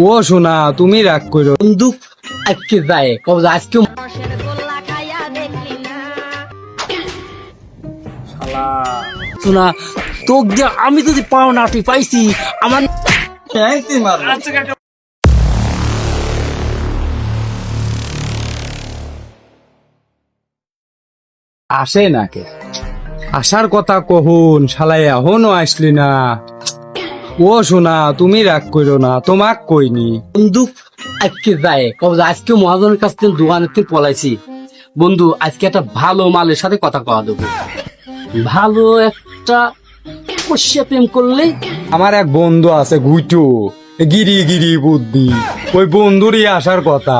ও শোনা, তুমি রাগ করো বন্ধু আজকে যায় কব আজকে শোনা তোক যে আমি যদি পাও না তুই পাইছি আমার আসে না কে? আসার কথা কহুন, শালাই এখনো আসলি না। ও শোনা, তুমি রাগ করো না, তোমাক কইনি। বন্ধু আজকে যায় কব আজকে মহাজনের কাছ থেকে দোকানের থেকে পলাইছি বন্ধু। আজকে একটা ভালো মালের সাথে কথা কওয়া দেবো, ভালো একটা কষিয়া প্রেম করলে। আমার এক বন্ধু আছে গুইটু, গিরি গিরি বুদ্ধি, ওই বন্ধুরই আসার কথা।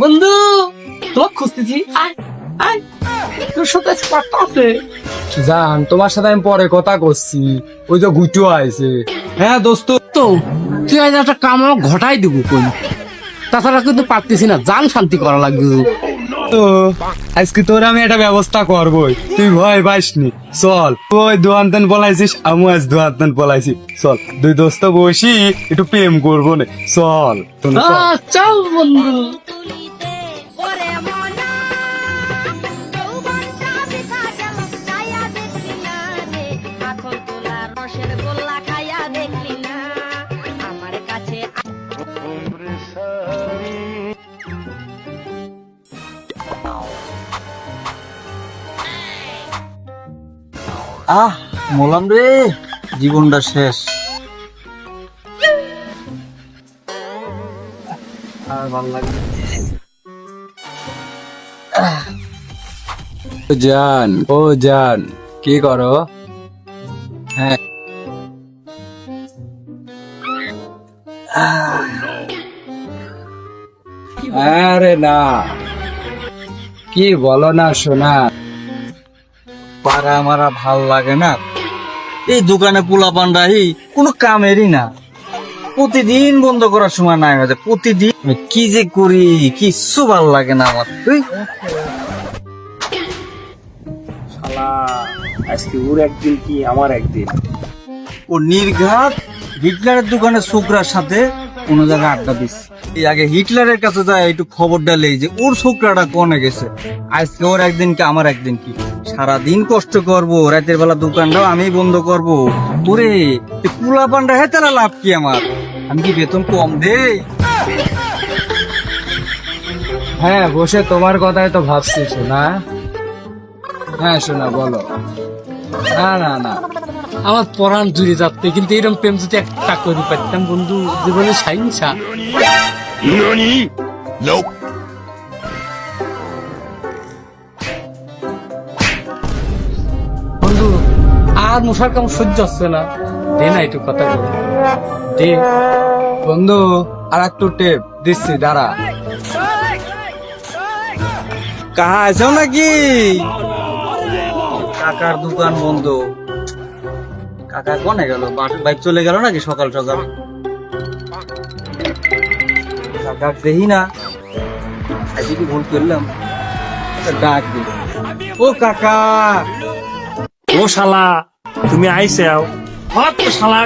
বন্ধু তোমার খুঁজতেছি, আয় আয় তোর সাথে আজকে পাঠটা আছে। জান, তোমার সাথে আমি পরে কথা করছি, ওই যে গুইটু আইছে। হ্যাঁ দোস্ত, তো তুই আজ একটা কাম আমাকে ঘটাই দিব কোন, তাছাড়া কিন্তু পারতেছি না, জান শান্তি করা লাগবে। তো আজকে তোর আমি একটা ব্যবস্থা করবোই, তুই ভয় পাইসনি। চল, তুই দোয়ান্তন বলাইছিস, আমি আজ দোয়ান্তন বলাইছি, চল দুই দোস্ত বসি একটু প্রেম করবো না, চল তোরা চল। চল বন্ধু। মোলাম রে, জীবনটা শেষ। আর ভালো লাগে জান, ও জান, কি করো? হ্যাঁ আরে না, কি বলো না শোনা। পাড়া মারা ভাল লাগে না, এই দোকানে পোলা পান্ডাই কোনো কামেরই না, প্রতিদিন বন্ধ করার সময় নাই হয়েছে, প্রতিদিন আমি কি যে করি কিচ্ছু ভাল লাগে না আমার। আজকে ওর একদিন কি আমার একদিন। ও নির্ঘাত হিটলারের দোকানে ছোকরার সাথে কোন জায়গায় আড্ডা দিচ্ছে। এই আগে হিটলারের কাছে যায় একটু খবর ডালে যে ওর ছোকরাটা কনে গেছে। আজকে ওর একদিন কি আমার একদিন কি, সারাদিন কষ্ট করব, রাতের বেলা দোকানটাও আমি বন্ধ করব। ওরে পুলা পান্ডা হে তারা লাভ কি আমার, আমি কি বেতন কম দেই? হ্যাঁ, বসে তোমার কথাই তো ভাবছি শোনা। হ্যাঁ শোনা, বলো। না না না, আমার পরাণ জুড়ে যাচ্ছে, কিন্তু এরকম প্রেম যদি একটা করে পারতাম বন্ধু, জীবনে সাইনসা। বন্ধু আর মশার কাম সহ্য হচ্ছে না, দে না একটু কথা বল দে। বন্ধু আর একটু টেপ দিচ্ছি, দাঁড়া। কাহা আছো নাকি? কাকার দোকান বন্ধ। কাকা কোনে গেল? বাইক চলে গেল নাকি সকাল সকাল? কাকা দেখি না, আজকে কি ভুল করলাম? ডাক দি, ও কাকা। ও শালা, তুমি আইসাও হট শালা।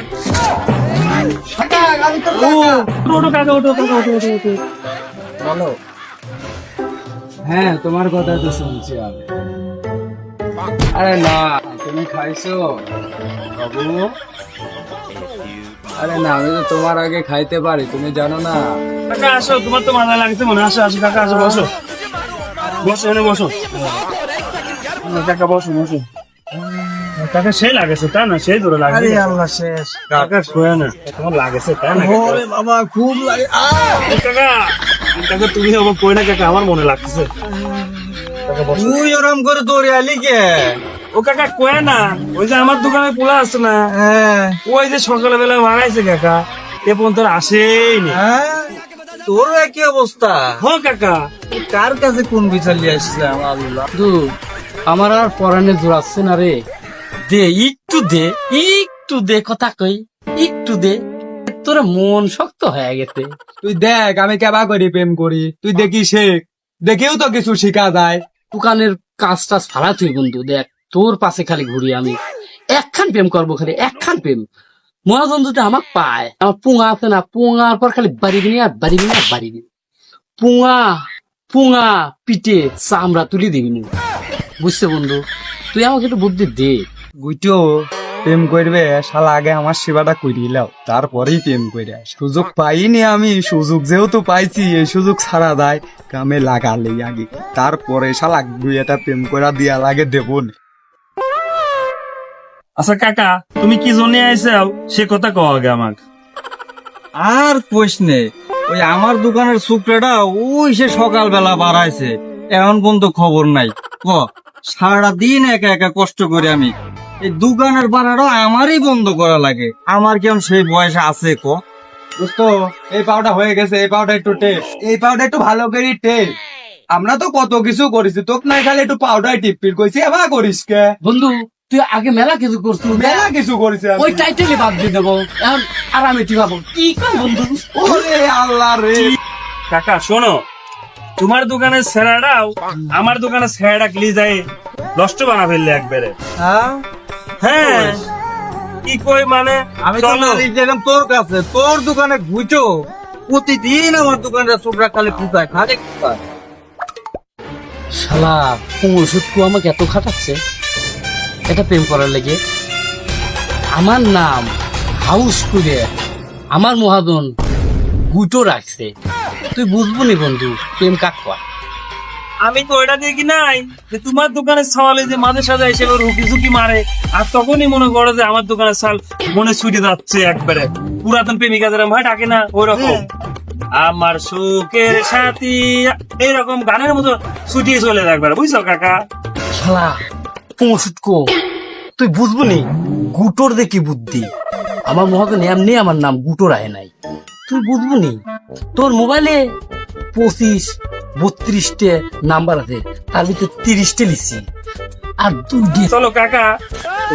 ওটো কাকা, ওটো কাকা, ওটো ওটো ওটো। বলো। হ্যাঁ, তোমার কথা তো শুনছি আমি। আরে না, তুমি খাইছো বাবু? আরে না, আমি তো তোমার আগে খাইতে পারি, তুমি জানো না। কাকা আসো, তোমার তো মাথা লাগছে মনে। আসো আসো কাকা, আসো বসো বসো, এনে বসো কাকা, বসো বসো। কাকা সেই লাগেছে তা না, সেই ধরে লাগে। আরে আল্লাহ শেষ। কাকা শোয়া না, তোমার লাগেছে তা না? ওরে বাবা খুব লাগে। কাকা কাকা তুমি আমার কই না কাকা, আমার মনে লাগতেছে। কাকা বসো। তুই ওরম করে দৌড়ে আলি কে? ও কাকা কয় না, ওই যে আমার দোকানে পোলা আছে না, হ্যাঁ ওই যে সকালবেলা মারাইছে কাকা, এ পর্যন্ত আসেইনি। হ্যাঁ, তোরও একই অবস্থা। হ কাকা, কার কাছে কোন বিচার নিয়ে আসছিলাম আল্লাহ। বন্ধু আমার আর পরাণে জোড়াচ্ছে না রে, দে একটু দে, একটু দে, কথা কই একটু দে, তোর মন শক্ত হয়ে গেছে। তুই দেখ আমি কেবা করি প্রেম করি, তুই দেখি শেখ, দেখেও তো কিছু শিখা যায়। দোকানের কাজ টাজ ফালা তুই বন্ধু, দেখ তোর পাশে খালি ঘুরি আমি, একখান প্রেম করবো, খালি একখান প্রেম। মহাজন যদি আমাক পায়, আমার পুঙা আছে না, পুঙার পর খালি বাড়িবি আর বাড়িবি আর বাড়িবি। পুঙা পুঙা পিটে চামড়া তুলি দিবি না। বুঝছে বন্ধু? তুই আমাকে একটু বুদ্ধি দে। গুইটো প্রেম করবে শালা, আগে আমার সেবাটা করিলাও, তারপরেই প্রেম করে। সুযোগ পাইনি আমি, সুযোগ যেহেতু পাইছি, এই সুযোগ ছাড়া দেয় কামে লাগালে আগে, তারপরে শালা দুই একটা প্রেম করা দিয়া লাগে দেবো না। আচ্ছা কাকা, তুমি কি জন্য আইসাও সে কথা কও আগে আমাক। আর কইস নে, ওই আমার দোকানের শুক্রাটা ওই সে সকালবেলা বাড়াইছে, এখন পর্যন্ত খবর নাই। সারাটা দিন একা একা কষ্ট করে আমি এই দোকানের ভাড়াটা আমারই বন্ধ করা লাগে। আমার কেমন সেই বয়স আছে দোস্ত এই পাউডার হয়ে গেছে, এই পাউডার একটু টেপ, এই পাউডার একটু ভালো করে টেপ। আমরা তো কত কিছু করেছি, তোকে নাই খালি একটু পাউডার টিপির কইছি, এবার করিস কে? বন্ধু তুই আগে মেলা কিছু করছিস, মেলা কিছু করেছি আমি। ওই টাইটেলে বাদ দিয়ে দেবো, এখন আরামে টিপাবো। কি কর বন্ধু? ওরে আল্লাহ রে। কাকা শোনো, তোমার দোকানের সেরাটাও আমার দোকানের সেরাটা ক্লি যায় নষ্ট বানা ফেললে একবারে। হ্যাঁ কি কই মানে, আমি তো চলো। মালিক দেখলাম তোর কাছে, তোর দোকানে ঘুইটো প্রতিদিন আমার দোকানের শুক্রা খালি ফুটায়, খালি ফুটায়। শালা ওষুধকু আমাকে এত খাটাচ্ছে এটা প্রেম করার লেগে। আমার নাম হাউস করে আমার মহাজন গুটো রাখছে। তুই বুঝবো নি বন্ধু প্রেম কাক কয়। আমি তো ওইটা দেখি নাই যে তোমার দোকানের সওয়ালে যে মাঝে সাজা এসে ওর হুকি ঝুঁকি মারে, আর তখনই মনে করে যে আমার দোকানের সাল মনে ছুটে যাচ্ছে একবারে। পুরাতন প্রেমিকা যেরকম হয় ডাকে না, ওই রকম আমার সুখের সাথী এইরকম গানের মতো ছুটিয়ে চলে যায় একবার, বুঝছো কাকা? শালা ওষুধকো তুই বুঝবো নি গুটোর দেখি বুদ্ধি। আমার মহাজন এমনি আমার নাম গুটো রায় নাই, তুই বুঝবো নি। তোর মোবাইলে 25-32টে নাম্বার আছে, তার ভিতরে 30টে লিখছি আর 2 চলো কাকা,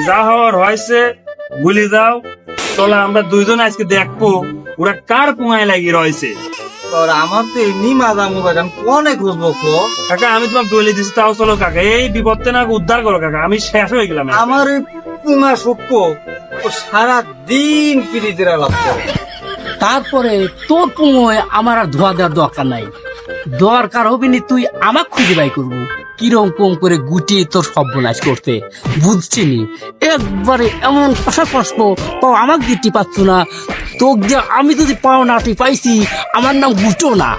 যা হওয়ার হয়েছে ভুলে যাও। চলো আমরা দুইজন আজকে দেখবো ওরা কার পুঙায় লাগিয়ে রয়েছে। তোর আমার তো এমনি মাজা মোবাইল, আমি কোনে খুঁজবো কাকা আমি তোমাকে বলে দিচ্ছি, তাও চলো কাকা, এই বিপদটা না উদ্ধার করো কাকা, আমি শেষ হয়ে গেলাম। আমার ওই পুঙা সূক্ষ্ম ও সারা দিন পিড়িতের আলাপ করে। তারপরে তোর পুঙোয় আমার আর ধোয়া দেওয়ার দরকার নাই। দরকার হবে নি তুই আমাক খুঁজে বাই করবো কিরকম করে গুটিয়ে তোর সর্বনাশ করতে, বুঝছি নি। একবারে এমন কষ্ট পাও আমাক দিতে পারছো না, তোক যে আমি যদি পাও না তুই পাইছি, আমার নাম গুটো না।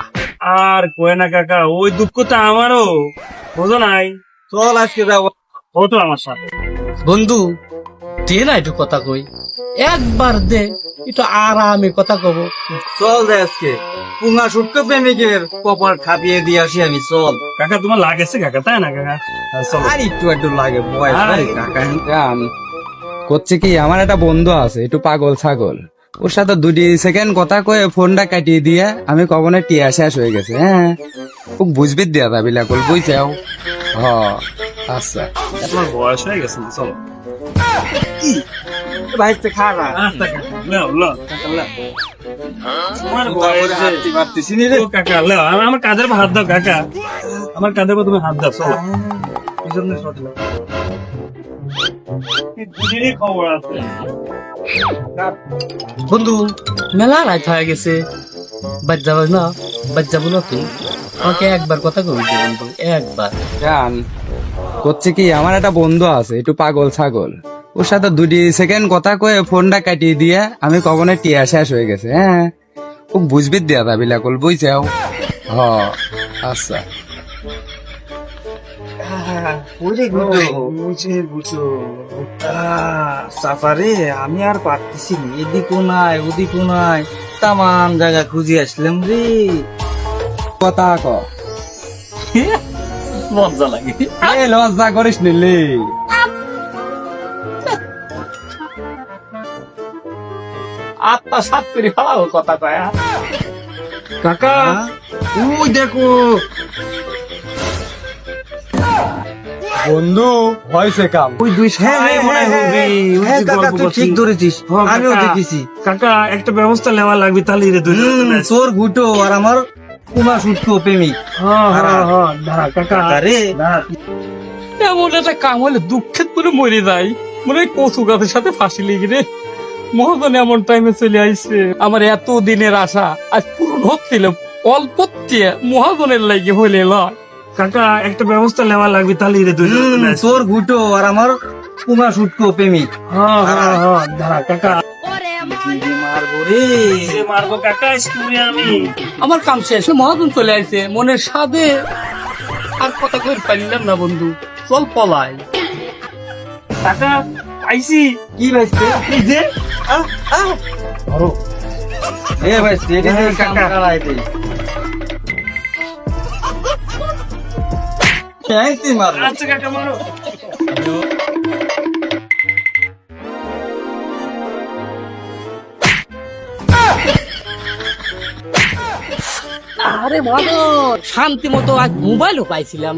আর কয়ে না কাকা, ওই দুঃখ তো আমারও, বুঝো নাই? চল আজকে যাবো। ও তো আমার সাথে। বন্ধু দে না একটু কথা কই, একবার দে একটু আরামে কথা কব। চল দে আজকে পুঙা সূক্ষ্ম প্রেমিকের কপাল খাপিয়ে দিয়ে আসি আমি। চল কাকা তোমার লাগেছে কাকা, তাই না কাকা? চলো। আর একটু একটু লাগে বয়স আরে নাই কাকা। করছে কি, আমার একটা বন্ধু আছে একটু পাগল ছাগল, ওর সাথে 2 সেকেন্ড কথা কয়ে ফোনটা কাটিয়ে দিয়ে আমি কখনো টিয়া শেষ হয়ে গেছে। হ্যাঁ ও বুঝবি দিয়া তা বিলাকুল, বুঝছাও? হ আচ্ছা তোমার বয়স হয়ে গেছে না, চলো। ভাইতে খারা আচ্ছা কাকা, লেও, লেও, কাকা, লেও। তোমার বয়স হাঁটতে পারতেছি নি রে। ও কাকা, লেও, আমার কাঁধের উপর হাত দাও কাকা, আমার কাঁধের উপর তুমি হাত দাও, চলো। পিছনে সরে যাও। এই দুদিনই খবর আছে। বন্ধু মেলা রাত হয়ে গেছে, বাদ যাবো না, বাদ যাবো না তুই আমাকে একবার কথা কবি দে বন্ধু, একবার। জান করছে কি, আমার একটা বন্ধু আছে একটু পাগল ছাগল, ওর সাথে 2 সেকেন্ড কথা কয়ে ফোনটা কাটিয়ে দিয়ে আমি কখনো টিয়া শেষ হয়ে গেছে। হ্যাঁ ও বুঝবি দিয়া তা বিলাকুল, বুঝছাও? হ আচ্ছা সাফারে আমি আর পারতেছি না, এদিকও নাই ওদিকও নাই, তামান জায়গা খুঁজে আসলাম রে। কথা ক, মজা লাগে। এ লজ্জা করিস নিলি। আত্মা সাত করে ফেলাও কথা কয়। কাকা ওই দেখো বন্ধু হয়েছে কাম, ওই দুই সাই মনে হয় হবে, ওই যে কাকা গল্প তুই ঠিক করছি। ধরেছিস, হ্যাঁ, আমিও কাকা। দেখেছি। কাকা একটা ব্যবস্থা নেওয়া লাগবে, তাহলে এর দুই তোর ঘুটো আর আমার কুমা সূক্ষ্ম প্রেমিক। দাঁড়া কাকা, আরে দাঁড়া। এমন একটা কাম হলে দুঃখের পুরো মরে যায়। মনে হয় কচু গাছের সাথে ফাঁসি লেগে রে। মহাজন এমন টাইমে চলে আইছে, আমার এত দিনের আশা আজ পূরণ হচ্ছিল। অল্প মহাজনের লাগে হইলে লয়। কাকা একটা ব্যবস্থা নেওয়া লাগবে, তাহলে রে দুই তোর ঘুটো আর আমার কুমা শুটকো প্রেমিক। দাঁড়া কাকা, মারবো রে। যে মারবো কাকা স্কুলে আমি। আমার কাম শেষ, মহাজন চলে আইছে মনের সাধে। আর কথা কই পারলাম না বন্ধু, চল পলাই। কাকা আইসি। কি ভাইস্তে? এই যে এ ভাইস্তে, এটা দিয়ে কাম করাই দে। ক্যাঁচি মারবো। আচ্ছা কাকা মারো। আরে মহাজন, শান্তি মতো আজ মোবাইলও পাইছিলাম।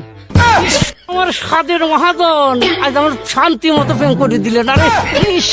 আমার স্বাদের মহাজন আজ আমার শান্তি মতো প্রেম করে দিলেন। আরে ইস,